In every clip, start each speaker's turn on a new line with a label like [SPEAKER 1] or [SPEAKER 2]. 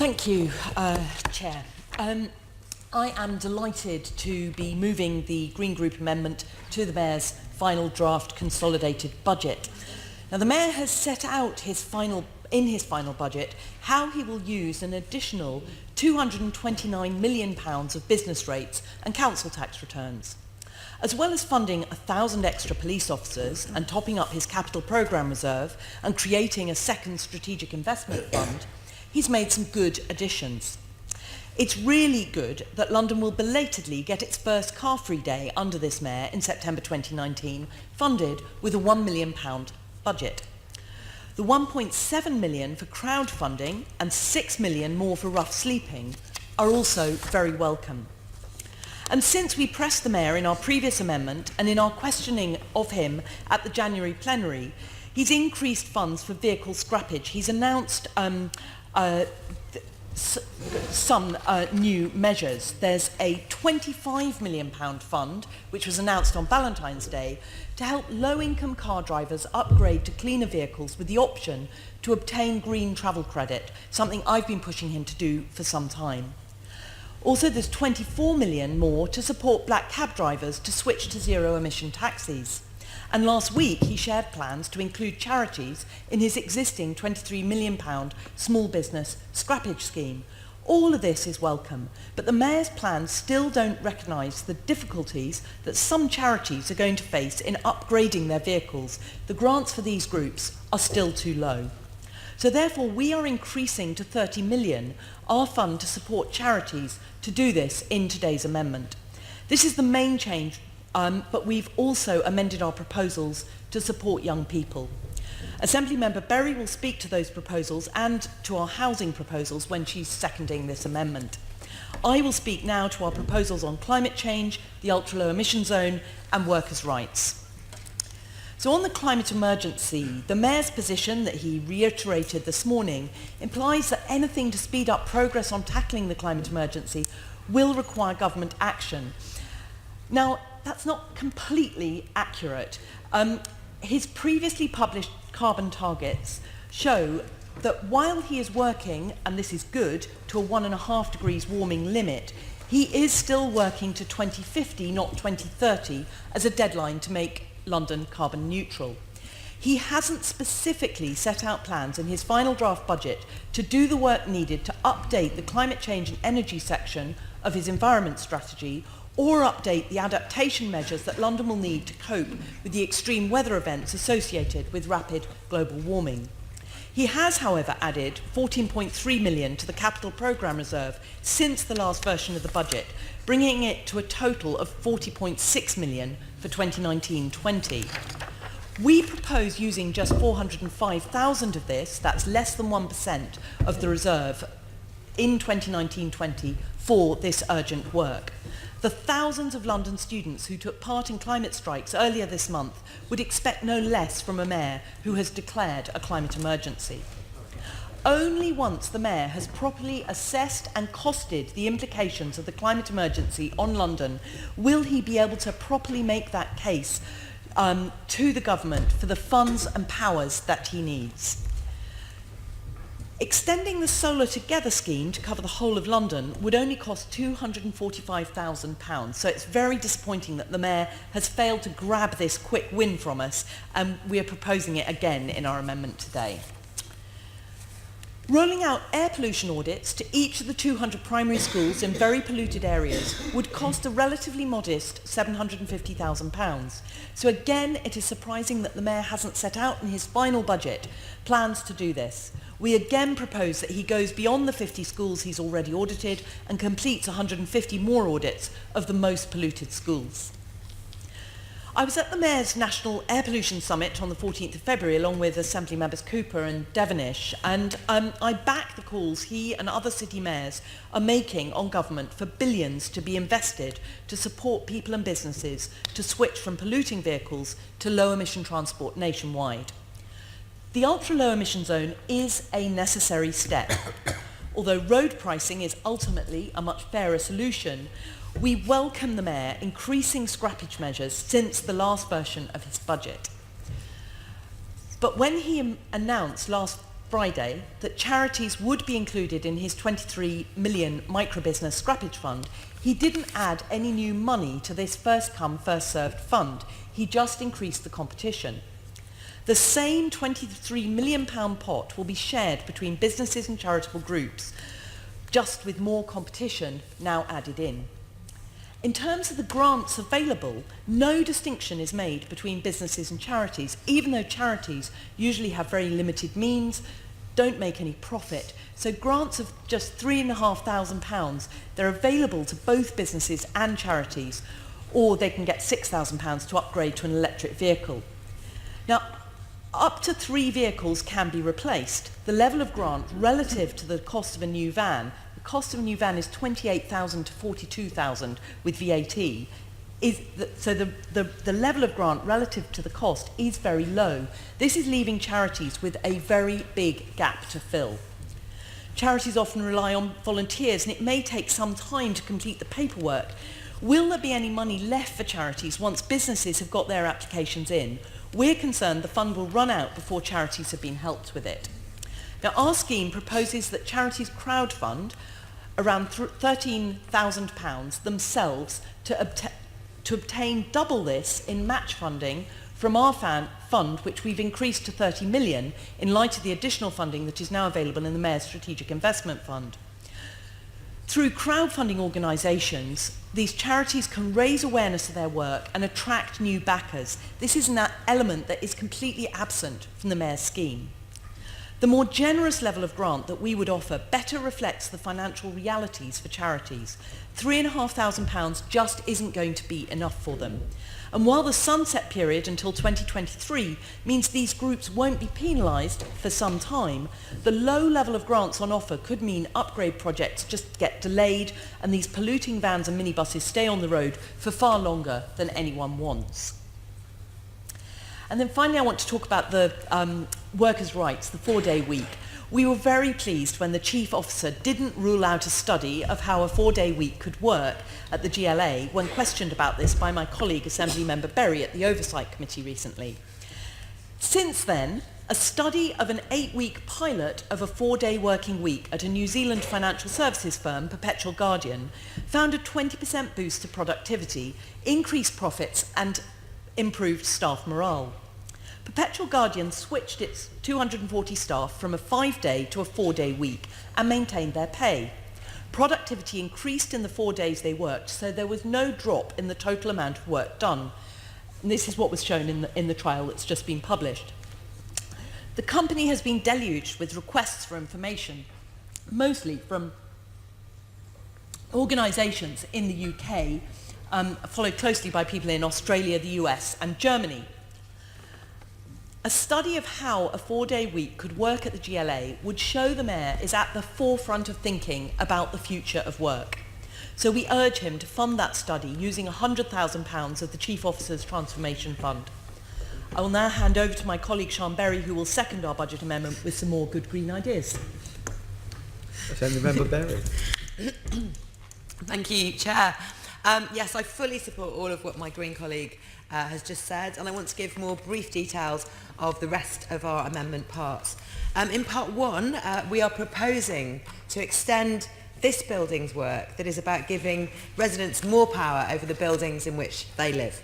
[SPEAKER 1] Thank you, Chair. I am delighted to be moving the Green Group amendment to the Mayor's final draft consolidated budget. Now, the Mayor has set out in his final budget how he will use an additional £229 million of business rates and council tax returns. As well as funding 1,000 extra police officers and topping up his capital programme reserve and creating a second strategic investment fund, he's made some good additions. It's really good that London will belatedly get its first car-free day under this Mayor in September 2019, funded with a £1 million budget. The £1.7 million for crowdfunding and £6 million more for rough sleeping are also very welcome. And since we pressed the Mayor in our previous amendment and in our questioning of him at the January plenary, he's increased funds for vehicle scrappage. He's announced some new measures. There's a £25 million fund, which was announced on Valentine's Day, to help low-income car drivers upgrade to cleaner vehicles with the option to obtain green travel credit, something I've been pushing him to do for some time. Also, there's £24 million more to support black cab drivers to switch to zero-emission taxis. And last week, he shared plans to include charities in his existing £23 million small business scrappage scheme. All of this is welcome, but the Mayor's plans still don't recognise the difficulties that some charities are going to face in upgrading their vehicles. The grants for these groups are still too low. So therefore, we are increasing to £30 million our fund to support charities to do this in today's amendment. This is the main change, but we've also amended our proposals to support young people. Assemblymember Berry will speak to those proposals and to our housing proposals when she's seconding this amendment. I will speak now to our proposals on climate change, the ultra-low emission zone and workers' rights. So on the climate emergency, the Mayor's position that he reiterated this morning implies that anything to speed up progress on tackling the climate emergency will require government action. Now, that's not completely accurate. His previously published carbon targets show that while he is working, and this is good, to a 1.5 degrees warming limit, he is still working to 2050, not 2030, as a deadline to make London carbon neutral. He hasn't specifically set out plans in his final draft budget to do the work needed to update the climate change and energy section of his environment strategy or update the adaptation measures that London will need to cope with the extreme weather events associated with rapid global warming. He has, however, added £14.3 million to the capital programme reserve since the last version of the budget, bringing it to a total of £40.6 million for 2019-20. We propose using just 405,000 of this, that's less than 1% of the reserve, in 2019-20 for this urgent work. The thousands of London students who took part in climate strikes earlier this month would expect no less from a Mayor who has declared a climate emergency. Only once the Mayor has properly assessed and costed the implications of the climate emergency on London will he be able to properly make that case to the government for the funds and powers that he needs. Extending the Solar Together scheme to cover the whole of London would only cost £245,000, so it's very disappointing that the Mayor has failed to grab this quick win from us, and we are proposing it again in our amendment today. Rolling out air pollution audits to each of the 200 primary schools in very polluted areas would cost a relatively modest £750,000. So again, it is surprising that the Mayor hasn't set out in his final budget plans to do this. We again propose that he goes beyond the 50 schools he's already audited and completes 150 more audits of the most polluted schools. I was at the Mayor's National Air Pollution Summit on the 14th of February along with Assembly Members Cooper and Devonish, and I back the calls he and other city mayors are making on government for billions to be invested to support people and businesses to switch from polluting vehicles to low-emission transport nationwide. The ultra-low emission zone is a necessary step. Although road pricing is ultimately a much fairer solution, we welcome the Mayor increasing scrappage measures since the last version of his budget. But when he announced last Friday that charities would be included in his 23 million microbusiness scrappage fund, he didn't add any new money to this first-come, first-served fund. He just increased the competition. The same £23 million pot will be shared between businesses and charitable groups, just with more competition now added in. In terms of the grants available, no distinction is made between businesses and charities, even though charities usually have very limited means, don't make any profit. So grants of just £3,500, they're available to both businesses and charities, or they can get £6,000 to upgrade to an electric vehicle. Now, up to 3 vehicles can be replaced. The level of grant relative to the cost of a new van, the cost of a new van is £28,000 to £42,000 with VAT. So the level of grant relative to the cost is very low. This is leaving charities with a very big gap to fill. Charities often rely on volunteers, and it may take some time to complete the paperwork. Will there be any money left for charities once businesses have got their applications in? We're concerned the fund will run out before charities have been helped with it. Now, our scheme proposes that charities crowdfund around £13,000 themselves to obtain double this in match funding from our fund, which we've increased to 30 million in light of the additional funding that is now available in the Mayor's Strategic Investment Fund. Through crowdfunding organisations, these charities can raise awareness of their work and attract new backers. This is an element that is completely absent from the Mayor's scheme. The more generous level of grant that we would offer better reflects the financial realities for charities. £3,500 just isn't going to be enough for them. And while the sunset period until 2023 means these groups won't be penalised for some time, the low level of grants on offer could mean upgrade projects just get delayed and these polluting vans and minibuses stay on the road for far longer than anyone wants. And then finally, I want to talk about the workers' rights, the 4-day week. We were very pleased when the chief officer didn't rule out a study of how a 4-day week could work at the GLA when questioned about this by my colleague, Assembly Member Berry, at the Oversight Committee recently. Since then, a study of an 8-week pilot of a 4-day working week at a New Zealand financial services firm, Perpetual Guardian, found a 20% boost to productivity, increased profits and improved staff morale. Perpetual Guardian switched its 240 staff from a 5-day to a 4-day week and maintained their pay. Productivity increased in the 4 days they worked, so there was no drop in the total amount of work done. And this is what was shown in the trial that's just been published. The company has been deluged with requests for information, mostly from organisations in the UK, followed closely by people in Australia, the US and Germany. A study of how a 4-day week could work at the GLA would show the Mayor is at the forefront of thinking about the future of work. So we urge him to fund that study using £100,000 of the Chief Officer's Transformation Fund. I will now hand over to my colleague Sian Berry, who will second our budget amendment with some more good green ideas.
[SPEAKER 2] Assembly Member Berry.
[SPEAKER 3] Thank you, Chair. Yes, I fully support all of what my Green colleague has just said, and I want to give more brief details of the rest of our amendment parts. In part 1, we are proposing to extend this building's work that is about giving residents more power over the buildings in which they live.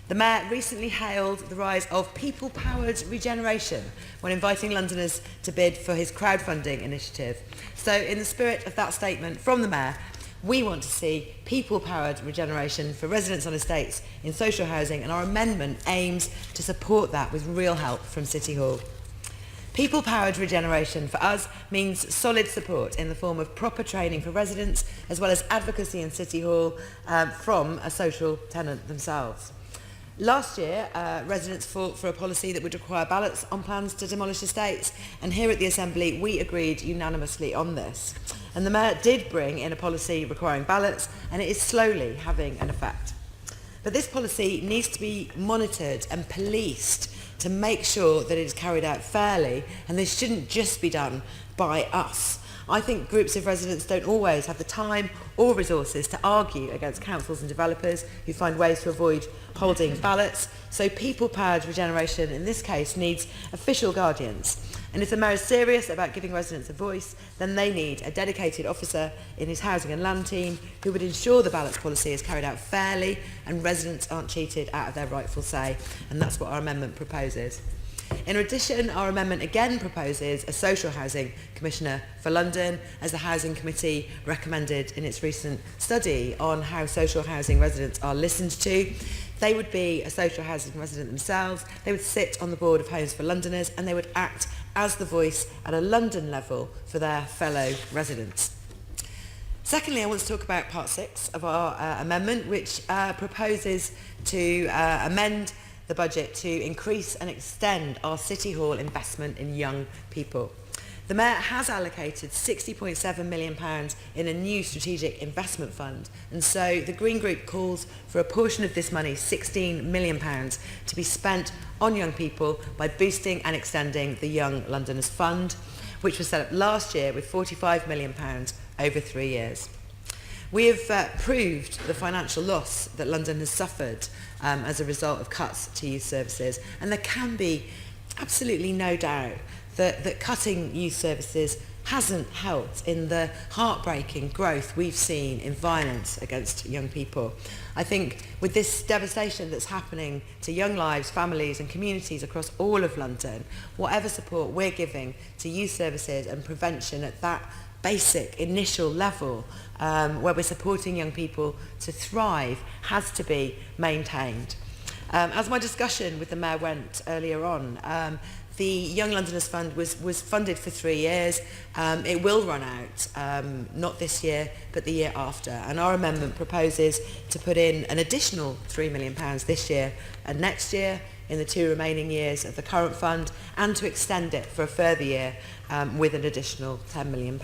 [SPEAKER 3] The Mayor recently hailed the rise of people-powered regeneration when inviting Londoners to bid for his crowdfunding initiative. So in the spirit of that statement from the Mayor, we want to see people-powered regeneration for residents on estates in social housing, and our amendment aims to support that with real help from City Hall. People-powered regeneration for us means solid support in the form of proper training for residents, as well as advocacy in City Hall from a social tenant themselves. Last year, residents fought for a policy that would require ballots on plans to demolish estates, and here at the Assembly we agreed unanimously on this. And the Mayor did bring in a policy requiring ballots, and it is slowly having an effect. But this policy needs to be monitored and policed to make sure that it is carried out fairly, and this shouldn't just be done by us. I think groups of residents don't always have the time or resources to argue against councils and developers who find ways to avoid holding ballots. So people-powered regeneration in this case needs official guardians. And if the mayor is serious about giving residents a voice, then they need a dedicated officer in his housing and land team who would ensure the balance policy is carried out fairly and residents aren't cheated out of their rightful say. And that's what our amendment proposes. In addition, our amendment again proposes a social housing commissioner for London, as the Housing Committee recommended in its recent study on how social housing residents are listened to. They would be a social housing resident themselves, they would sit on the board of Homes for Londoners, and they would act as the voice at a London level for their fellow residents. Secondly, I want to talk about part 6 of our amendment, which proposes to amend the budget to increase and extend our City Hall investment in young people. The Mayor has allocated £60.7 million in a new strategic investment fund, and so the Green Group calls for a portion of this money, £16 million, to be spent on young people by boosting and extending the Young Londoners Fund, which was set up last year with £45 million over 3 years. We have proved the financial loss that London has suffered as a result of cuts to youth services, and there can be absolutely no doubt that cutting youth services hasn't helped in the heartbreaking growth we've seen in violence against young people. I think with this devastation that's happening to young lives, families and communities across all of London, whatever support we're giving to youth services and prevention at that basic initial level where we're supporting young people to thrive has to be maintained. As my discussion with the Mayor went earlier on, the Young Londoners Fund was funded for 3 years. It will run out, not this year, but the year after. And our amendment proposes to put in an additional £3 million this year and next year in the 2 remaining years of the current fund, and to extend it for a further year with an additional £10 million.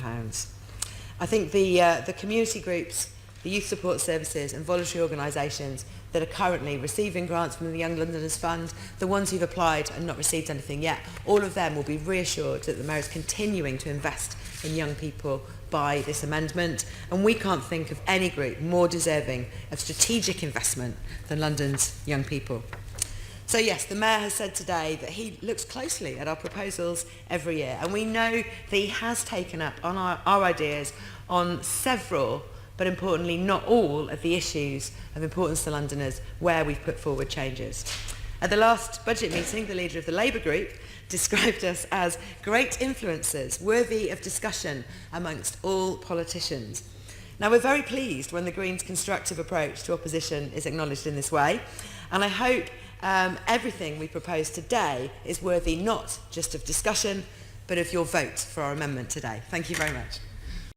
[SPEAKER 3] I think the community groups, the youth support services and voluntary organisations that are currently receiving grants from the Young Londoners Fund, the ones who've applied and not received anything yet, all of them will be reassured that the Mayor is continuing to invest in young people by this amendment, and we can't think of any group more deserving of strategic investment than London's young people. So yes, the Mayor has said today that he looks closely at our proposals every year, and we know that he has taken up on our ideas on several, but importantly not all, of the issues of importance to Londoners where we've put forward changes. At the last budget meeting, the leader of the Labour group described us as great influencers, worthy of discussion amongst all politicians. Now, we're very pleased when the Greens' constructive approach to opposition is acknowledged in this way, and I hope everything we propose today is worthy not just of discussion, but of your vote for our amendment today. Thank you very much.